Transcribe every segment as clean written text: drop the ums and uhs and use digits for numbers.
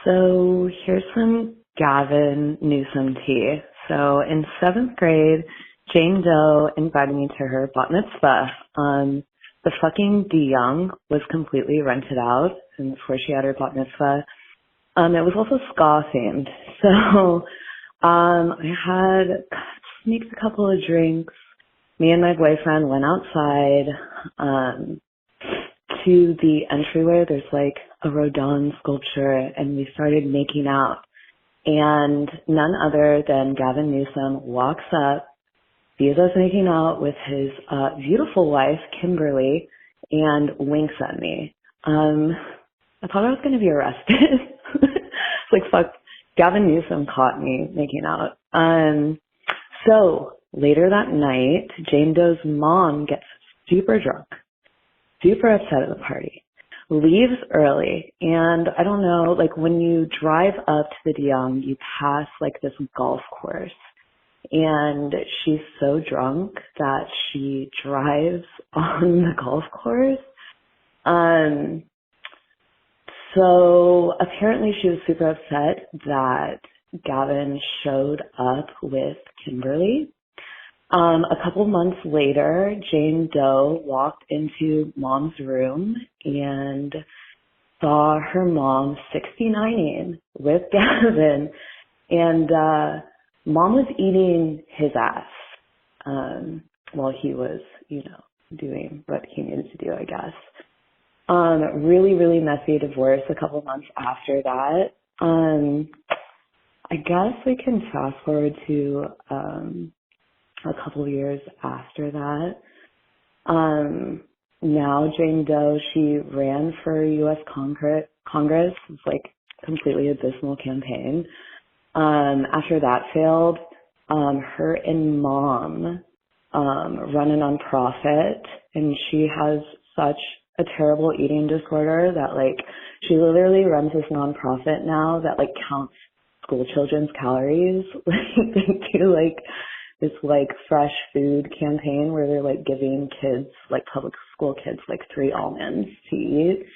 So here's some Gavin Newsom tea. So in 7th grade, Jane Doe invited me to her bat mitzvah. The fucking DeYoung was completely rented out and before she had her bat mitzvah. It was also ska themed. So I had sneaked a couple of drinks. Me and my boyfriend went outside to the entryway. There's like a Rodin sculpture, and we started making out. And none other than Gavin Newsom walks up, sees us making out with his beautiful wife, Kimberly, and winks at me. I thought I was going to be arrested. It's like, fuck, Gavin Newsom caught me making out. So later that night, Jane Doe's mom gets super drunk, super upset at the party, leaves early. And I don't know, like when you drive up to the DeYoung, you pass like this golf course. And she's so drunk that she drives on the golf course. So apparently she was super upset that Gavin showed up with Kimberly. A couple months later, Jane Doe walked into mom's room and saw her mom 69ing with Gavin. And mom was eating his ass while he was, doing what he needed to do, I guess. Really, really messy divorce a couple months after that. I guess we can fast forward to a couple of years after that. Now Jane Doe, she ran for U.S. Congress. It's like completely abysmal campaign. After that failed, her and mom run a nonprofit, and she has such a terrible eating disorder that like she literally runs this nonprofit now that like counts school children's calories. Like they do like this like fresh food campaign where they're like giving kids, like public school kids, like 3 almonds to eat.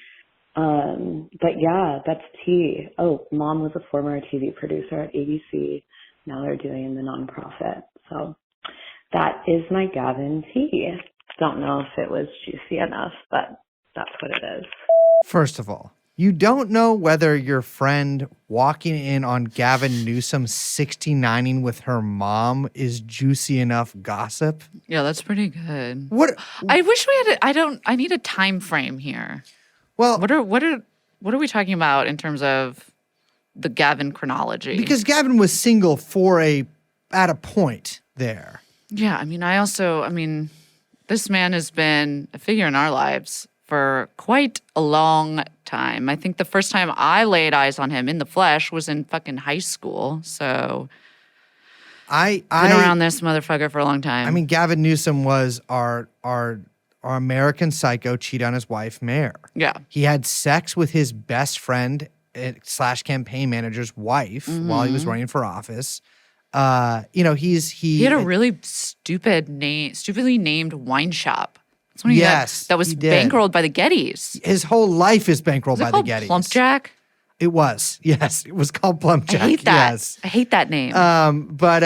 But yeah, that's tea. Oh, mom was a former TV producer at ABC. Now they're doing the nonprofit. So that is my Gavin tea. Don't know if it was juicy enough, but that's what it is. First of all, you don't know whether your friend walking in on Gavin Newsom 69ing with her mom is juicy enough gossip? Yeah, that's pretty good. What? I wish we had I need a time frame here. Well, what are we talking about in terms of the Gavin chronology? Because Gavin was single at a point there. Yeah, I mean, this man has been a figure in our lives for quite a long time. I think the first time I laid eyes on him in the flesh was in fucking high school. So I've been around this motherfucker for a long time. I mean, Gavin Newsom was our American psycho, cheat on his wife, mayor. Yeah. He had sex with his best friend / campaign manager's wife while he was running for office. He had a really stupidly named wine shop. That's when that was bankrolled by the Gettys. His whole life is bankrolled by the Gettys. Plumpjack? It was. Yes, it was called Plumpjack. I hate that. Yes. I hate that name. But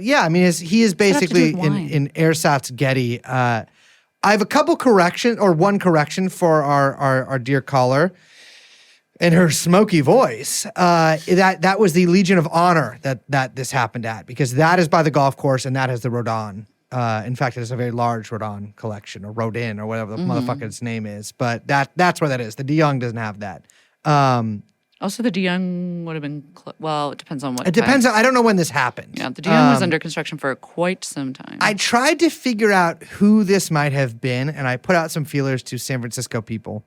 yeah, I mean, he is basically in Airsat's Getty. I have a couple one correction for our dear caller. And her smoky voice, that was the Legion of Honor that this happened at, because that is by the golf course and that has the Rodin. In fact, it is a very large Rodin collection, or Rodin, or whatever the motherfucker's name is. But that's where that is. The DeYoung doesn't have that. Also, the DeYoung would have been, it depends on what. It depends on, I don't know when this happened. Yeah, the DeYoung was under construction for quite some time. I tried to figure out who this might have been, and I put out some feelers to San Francisco people.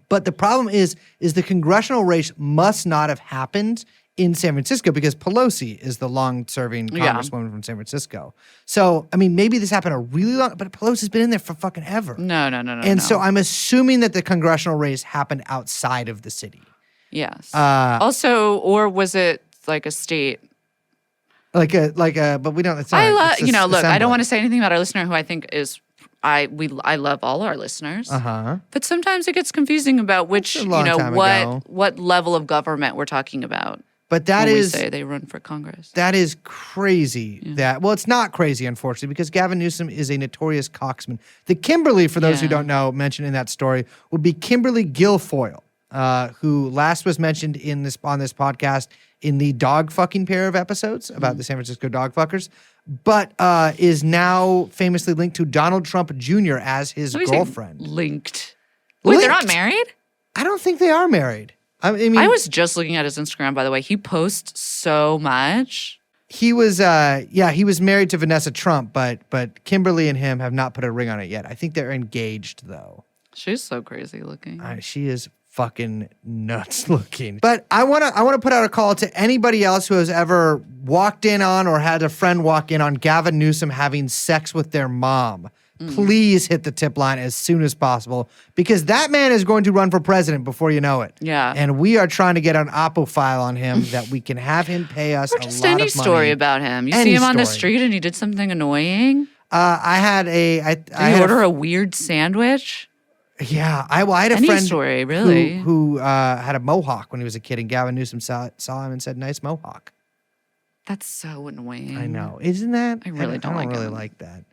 But the problem is the congressional race must not have happened in San Francisco because Pelosi is the long-serving congresswoman from San Francisco. So, I mean, maybe this happened a really long, but Pelosi's been in there for fucking ever. No. And so I'm assuming that the congressional race happened outside of the city. Yes. Also, or was it like a state? But we don't. It's I don't want to say anything about our listener who I think is I love all our listeners. Uh-huh. But sometimes it gets confusing about which, That's a long time ago. what level of government we're talking about. But that when is we say they run for Congress. That is crazy. Well, it's not crazy, unfortunately, because Gavin Newsom is a notorious coxman. The Kimberly, for those who don't know, mentioned in that story would be Kimberly Guilfoyle, who last was mentioned on this podcast in the dog fucking pair of episodes about the San Francisco dog fuckers, but is now famously linked to Donald Trump Jr. as his girlfriend. Linked. Wait, they're not married? I don't think they are married. I mean, I was just looking at his Instagram, by the way. He posts so much. He was married to Vanessa Trump, but Kimberly and him have not put a ring on it yet. I think they're engaged, though. She's so crazy looking. She is fucking nuts looking. But I wanna put out a call to anybody else who has ever walked in on or had a friend walk in on Gavin Newsom having sex with their mom. Please hit the tip line as soon as possible, because that man is going to run for president before you know it. Yeah. And we are trying to get an Oppo file on him that we can have him pay us or a lot of money. just any story about him. You see him on the street and he did something annoying? Did he order a weird sandwich? Yeah. I had a any friend story, really. who had a mohawk when he was a kid, and Gavin Newsom saw him and said, "Nice mohawk." That's so annoying. I know. Isn't that? I really don't I like don't really him. like that.